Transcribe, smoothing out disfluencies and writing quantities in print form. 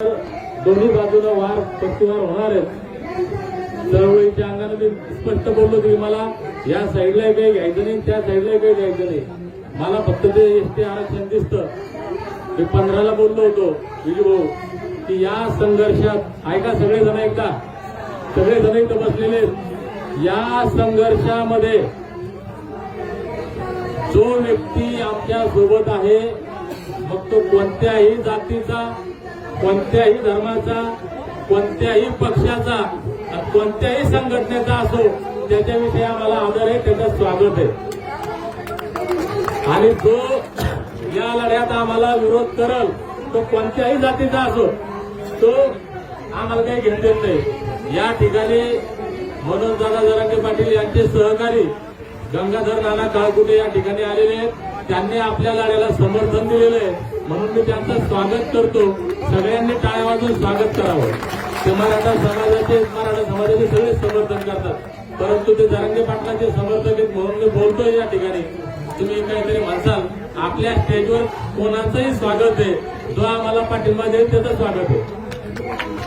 दोन्ही बाजूला वार प्रतिवार होणार आहेत। चळवळीच्या अंगाने मी स्पष्ट बोललो की मला या साईडला काही घ्यायचं नाही, त्या साईडला काही घ्यायचं नाही, मला फक्त ते एसटी आरक्षण दिसतं। मी 15ला बोललो होतो विजयभाऊ की या संघर्षात ऐका सगळेजण, एकदा सगळेजण इथं बसलेले, या संघर्षामध्ये जो व्यक्ती आमच्या सोबत आहे, मग तो कोणत्याही जातीचा, कोणत्याही धर्माचा, कोणत्याही पक्षाचा, कोणत्याही संघटनेचा असो, त्याच्याविषयी आम्हाला आदर आहे, त्याचं स्वागत आहे। आणि जो या लढ्यात आम्हाला विरोध करल तो कोणत्याही जातीचा असो, तो आम्हाला काही घेऊन देत नाही। या ठिकाणी मनोजदादा जरांगे पाटील यांचे सहकारी गंगाधर नाना काळकुटे या ठिकाणी आलेले आहेत, त्यांनी आपल्या लढ्याला समर्थन दिलेलं आहे, म्हणून मी त्यांचं स्वागत करतो। सगळ्यांनी टाळ्या वाजवून स्वागत करावं। ते मराठा समाजाचे सगळे समर्थन करतात, परंतु ते जरांगे पाटलांचे समर्थक आहेत म्हणून मी बोलतोय या ठिकाणी। तुम्ही काहीतरी म्हणसाल, आपल्या स्टेजवर कोणाचंही स्वागत आहे, जो आम्हाला पाठिंबा देईल त्याचं स्वागत आहे।